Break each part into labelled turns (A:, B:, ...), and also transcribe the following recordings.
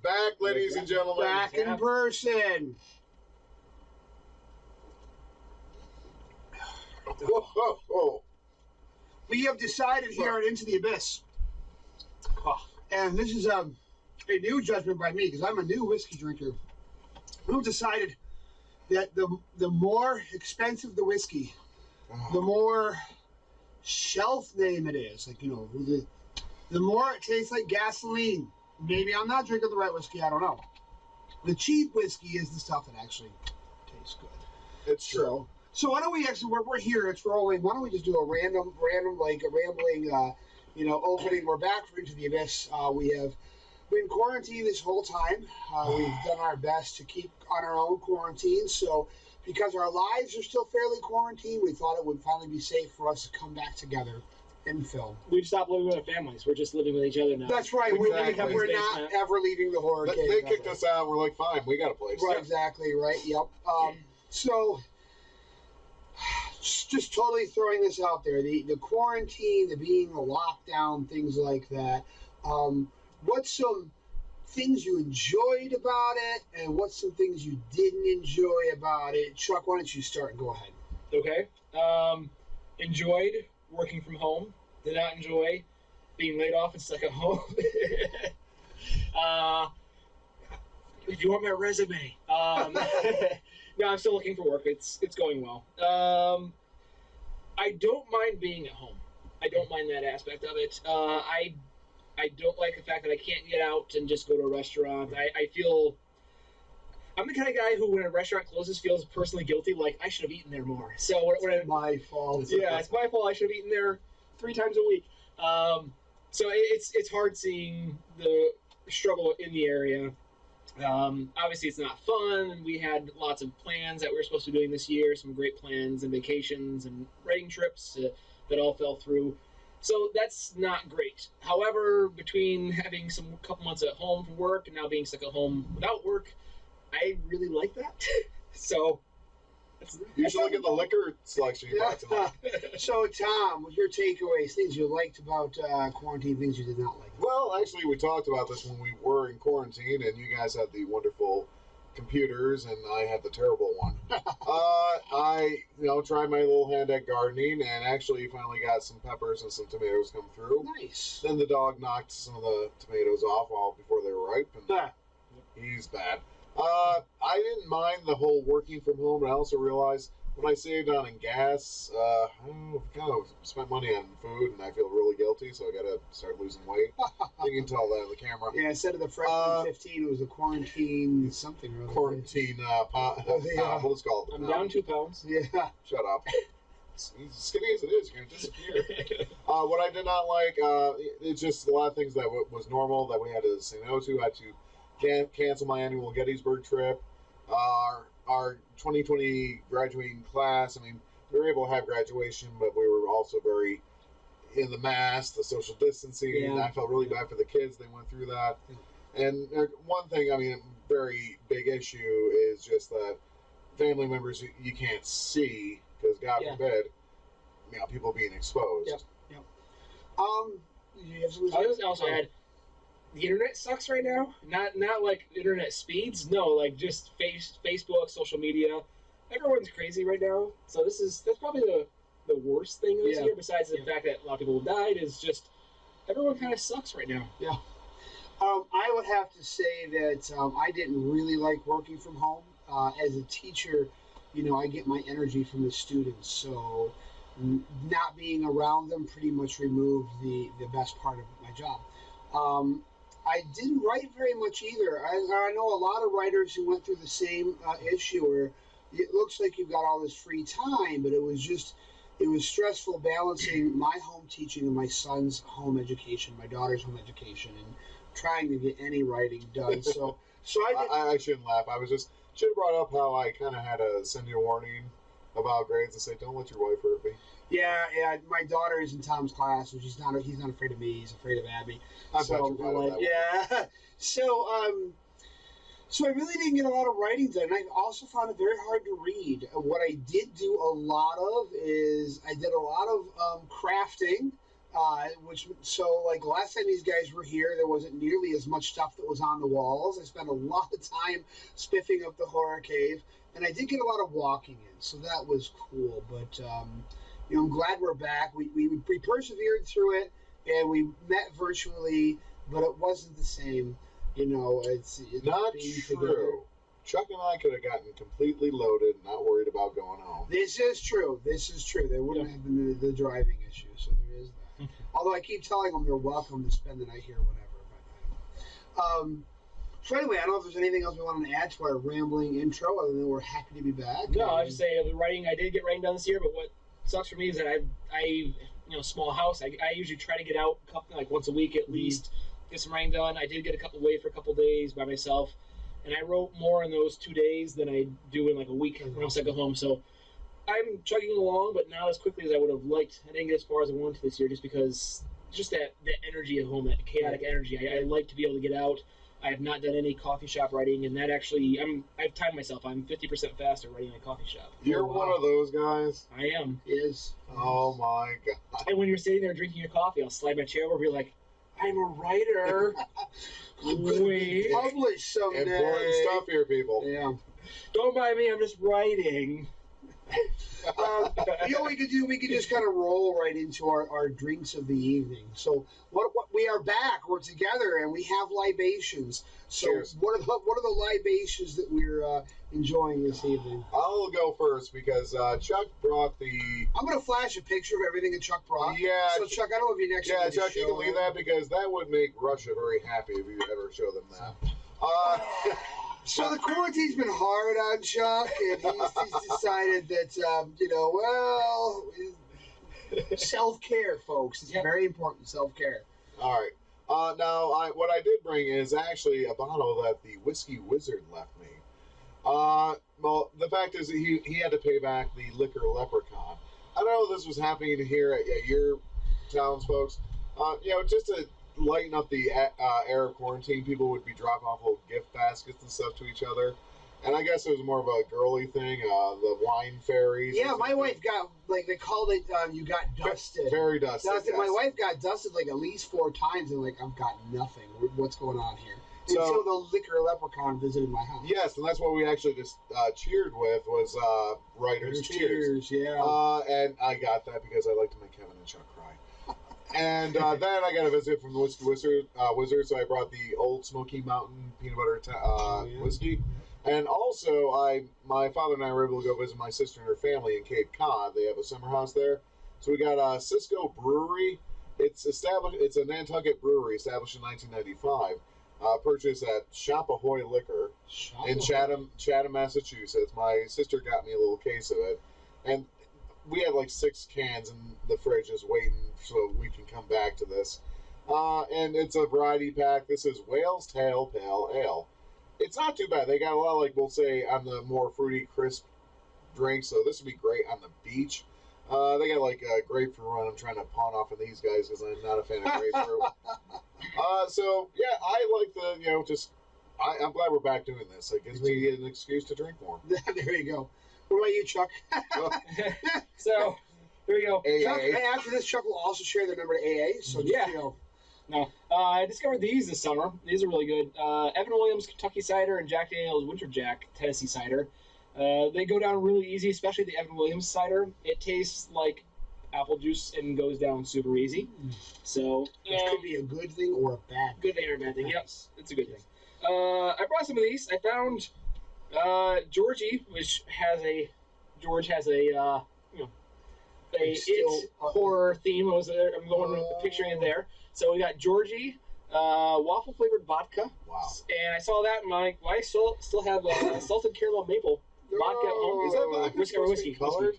A: back, ladies and gentlemen.
B: Back in person. We have decided here at Into the Abyss, and this is a new judgment by me because I'm a new whiskey drinker. We've decided that the more expensive the whiskey, the more shelf name it is. Like, the more it tastes like gasoline. Maybe I'm not drinking the right whiskey. I don't know. The cheap whiskey is the stuff that actually tastes good.
A: It's true.
B: So why don't we actually, we're here, it's rolling. Why don't we just do a random, like a rambling, opening. We're back for Into the Abyss. We have been quarantined this whole time. We've done our best to keep on our own quarantine. So because our lives are still fairly quarantined, we thought it would finally be safe for us to come back together and film.
C: We've stopped living with our families. We're just living with each other now.
B: That's right.
A: Exactly.
B: We're not ever leaving the horror cave.
A: They kicked us out. We're like, fine, we got a place.
B: Right, exactly. Right. Yep. So, just totally throwing this out there. The quarantine, the being the lockdown, things like that. What's some things you enjoyed about it, and what's some things you didn't enjoy about it? Chuck, why don't you start and go ahead?
C: Okay. Enjoyed working from home. Did not enjoy being laid off and stuck at home. If you want my resume. No, I'm still looking for work. It's going well. I don't mind being at home. I don't mind that aspect of it. I don't like the fact that I can't get out and just go to a restaurant. I feel... I'm the kind of guy who, when a restaurant closes, feels personally guilty, like I should have eaten there more. So
B: it's my fault.
C: Yeah, it's my fault. I should have eaten there 3 times a week. So it's hard seeing the struggle in the area. Obviously, it's not fun. We had lots of plans that we were supposed to be doing this year, some great plans and vacations and writing trips that all fell through. So that's not great. However, between having some couple months at home from work and now being stuck at home without work, I really like that. So
A: you should look at the liquor selection you bought tonight.
B: So, Tom, your takeaways, things you liked about quarantine, things you did not like?
A: Well, actually, we talked about this when we were in quarantine, and you guys had the wonderful computers, and I had the terrible one. I tried my little hand at gardening, and actually finally got some peppers and some tomatoes come through.
B: Nice.
A: Then the dog knocked some of the tomatoes off before they were ripe, and he's bad. I didn't mind the whole working from home, but I also realized when I saved on gas, I kind of spent money on food, and I feel really guilty, so I got to start losing weight. You can tell that on the camera.
B: Yeah, instead of the freshman 15, it was a quarantine something. Really.
A: Quarantine what is it called?
C: I'm down 2 pounds.
B: Yeah.
A: Shut up. As skinny as it is, you're going to disappear. What I did not like, it's just a lot of things that was normal that we had to say no to. I had to cancel my annual Gettysburg trip. Our 2020 graduating class, I mean, we were able to have graduation, but we were also very in the mask, the social distancing, and I felt really bad for the kids. They went through that. And one thing, I mean, very big issue is just that family members you can't see, because God forbid, people being exposed.
B: Yep.
C: I also had... The internet sucks right now. Not like internet speeds. No, like just Facebook, social media. Everyone's crazy right now. So that's probably the worst thing this year. Besides the fact that a lot of people died, is just everyone kind of sucks right now.
B: Yeah. I would have to say that I didn't really like working from home. As a teacher, I get my energy from the students. So not being around them pretty much removed the best part of my job. I didn't write very much either. I know a lot of writers who went through the same issue where it looks like you've got all this free time, but it was stressful balancing my home teaching and my son's home education, my daughter's home education, and trying to get any writing done. So
A: I shouldn't laugh. I should have brought up how I kind of had to send you a warning about grades and say, don't let your wife hurt me.
B: Yeah. My daughter is in Tom's class, and he's not afraid of me. He's afraid of Abby. So I really didn't get a lot of writing done. I also found it very hard to read. What I did do a lot of is I did a lot of crafting. Like last time these guys were here, there wasn't nearly as much stuff that was on the walls. I spent a lot of time spiffing up the horror cave, and I did get a lot of walking in, so that was cool. But I'm glad we're back. We persevered through it, and we met virtually, but it wasn't the same. It's
A: not
B: being
A: true.
B: together.
A: Chuck and I could have gotten completely loaded, not worried about going home.
B: This is true. There wouldn't have been the driving issue, so there is that. Although I keep telling them they're welcome to spend the night here whenever. But I don't know. So anyway, I don't know if there's anything else we wanted to add to our rambling intro, other than we're happy to be back.
C: No, I just say the writing. I did get writing done this year, but what sucks for me is that I small house. I usually try to get out like once a week at least, get some writing done. I did get away for a couple days by myself. And I wrote more in those 2 days than I do in like a week when I'm stuck at home. So I'm chugging along, but not as quickly as I would have liked. I didn't get as far as I wanted to this year just because that energy at home, that chaotic energy. I like to be able to get out. I have not done any coffee shop writing, and that actually, I've timed myself. I'm 50% faster writing in a coffee shop.
A: You're one of those guys?
C: I am.
B: Is.
A: Oh my God.
C: And when you're sitting there drinking your coffee, I'll slide my chair over and be like, I'm a writer. Wait.
B: Publish someday.
A: Important stuff here, people.
B: Yeah.
C: Don't mind me, I'm just writing.
B: We could just kind of roll right into our drinks of the evening. So what we are back, we're together, and we have libations. So
A: cheers.
B: What are the libations that we're enjoying this evening?
A: I'll go first because Chuck brought the.
B: I'm gonna flash a picture of everything that Chuck brought.
A: Yeah.
B: So Chuck, I don't know if you next.
A: Yeah, Chuck, you can leave that because that would make Russia very happy if you ever show them that.
B: So the quarantine's been hard on Chuck, and he's decided that self-care, folks. It's very important, self-care.
A: All right. Now, what I did bring is actually a bottle that the Whiskey Wizard left me. Well, the fact is that he had to pay back the Liquor Leprechaun. I don't know if this was happening here at your towns, folks. Just to lighten up the air of quarantine, people would be dropping off little gift baskets and stuff to each other. And I guess it was more of a girly thing, the wine fairies.
B: Yeah, my wife got, they called it, you got dusted.
A: Very dusted, yes.
B: My wife got dusted, at least 4 times, and, I've got nothing. What's going on here? Until the Liquor Leprechaun visited my house.
A: Yes, and that's what we actually just cheered with was Writers' Cheers.
B: Yeah.
A: And I got that because I like to make Kevin and Chuck cry. And then I got a visit from the Whiskey Wizard, so I brought the Old Smoky Mountain peanut butter whiskey. And also, my father and I were able to go visit my sister and her family in Cape Cod. They have a summer house there. So we got Cisco Brewery. It's a Nantucket brewery established in 1995. Purchased at Shop Ahoy Liquor in Chatham, Massachusetts. My sister got me a little case of it. And we had 6 cans in the fridge just waiting so we can come back to this. And it's a variety pack. This is Whale's Tail Pale Ale. It's not too bad. They got a lot we'll say, on the more fruity, crisp drinks. So this would be great on the beach. They got a grapefruit run. I'm trying to pawn off of these guys because I'm not a fan of grapefruit. So, yeah, I like I'm glad we're back doing this. It gives me an excuse to drink more.
B: There you go. What about you, Chuck?
C: So, here we go.
B: Chuck, after this, Chuck will also share their number to AA. So,
C: No. I discovered these this summer. These are really good. Evan Williams Kentucky Cider and Jack Daniels Winter Jack Tennessee Cider. They go down really easy, especially the Evan Williams cider. It tastes like apple juice and goes down super easy. So,
B: it could be a good thing or a bad thing.
C: Good thing or a bad thing. Yep, it's a good thing. I brought some of these. I found Georgie, which has a horror theme. I'm going picturing it there. So we got Georgie, waffle flavored vodka.
A: Wow.
C: And I saw that and I'm like, why still have salted caramel maple vodka at home?
A: Is that
C: whiskey
A: colored?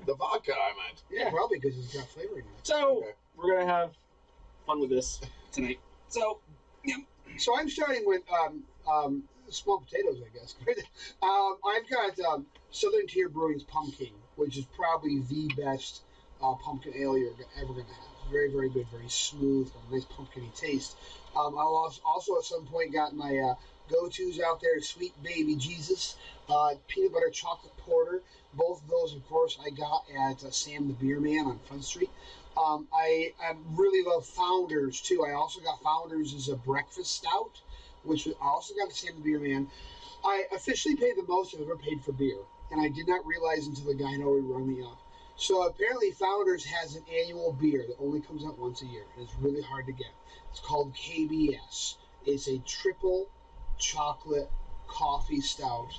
A: The vodka, I meant.
B: Yeah, probably because it's got flavor in it.
C: So we're gonna have fun with this tonight. So, yeah.
B: So I'm starting with smoked potatoes, I guess. I've got Southern Tier Brewing's Pumpkin, which is probably the best pumpkin ale you're ever going to have. Very, very good, very smooth, nice pumpkin-y taste. I also at some point got my go-tos out there, Sweet Baby Jesus, peanut butter chocolate porter. Both of those, of course, I got at Sam the Beer Man on Front Street. I really love Founders too. I also got Founders as a breakfast stout, which I also got the same beer man. I officially paid the most I've ever paid for beer, and I did not realize until the guy had already rung me up. So apparently Founders has an annual beer that only comes out once a year, and it's really hard to get. It's called KBS. It's a triple chocolate coffee stout,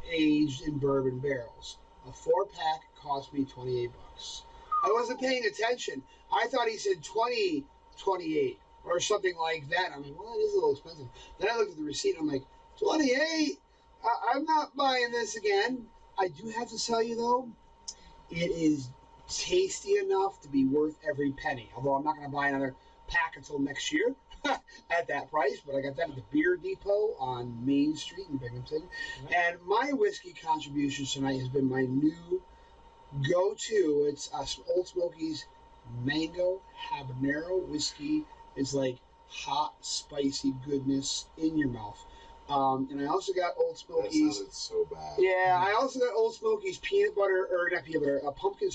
B: aged in bourbon barrels. A 4-pack cost me $28. I wasn't paying attention. I thought he said 28 or something like that. I'm like, well, that is a little expensive. Then I looked at the receipt. I'm like, 28? I'm not buying this again. I do have to tell you, though, it is tasty enough to be worth every penny. Although I'm not going to buy another pack until next year at that price. But I got that at the Beer Depot on Main Street in Binghamton. Mm-hmm. And my whiskey contribution tonight has been my new go-to. It's Old Smokies Mango Habanero whiskey. It's like hot, spicy goodness in your mouth. And I also got Old Smokies.
A: That sounded so bad.
B: Yeah, I also got Old Smokies peanut butter, or not peanut butter, pumpkin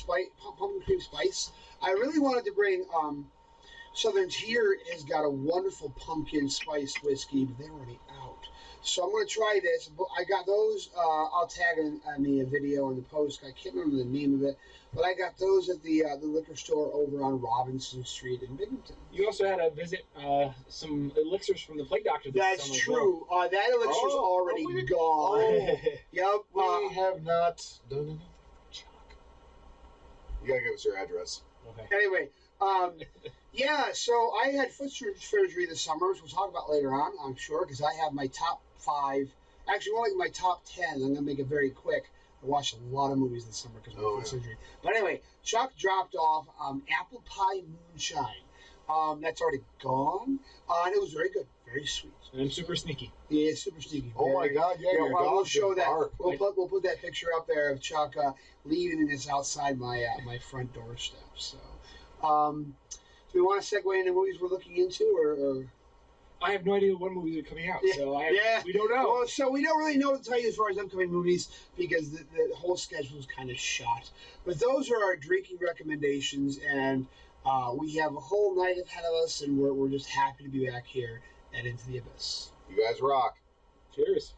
B: cream spice. I really wanted to bring Southern Tier has got a wonderful pumpkin spice whiskey, but they're already out. So I'm going to try this. I got those. I'll tag in the video in the post. I can't remember the name of it, but I got those at the liquor store over on Robinson Street in Binghamton.
C: You also had to visit some elixirs from the Plague Doctor this
B: That's
C: summer.
B: true. That elixir's already gone. Yep.
A: We have not done anything. Chuck. You gotta give us your address.
C: Okay.
B: Anyway, yeah, so I had foot surgery this summer, which we'll talk about later on, I'm sure, because I have my top 5, actually more like my top 10. I'm going to make it very quick. I watched a lot of movies this summer because of my foot surgery. But anyway, Chuck dropped off Apple Pie Moonshine. That's already gone. And it was very good, very sweet.
C: And super sneaky.
B: Yeah, super sneaky.
A: Oh my God, yeah, your
B: we'll
A: dog's
B: show that.
A: bark.
B: We'll put that picture up there of Chuck leaving this outside my front doorstep. So, do we want to segue into movies we're looking into, or?
C: I have no idea what movies are coming out, so we don't know.
B: Well, so we don't really know what to tell you as far as upcoming movies because the whole schedule is kind of shot. But those are our drinking recommendations, and we have a whole night ahead of us, and we're just happy to be back here at Into the Abyss.
A: You guys rock.
C: Cheers.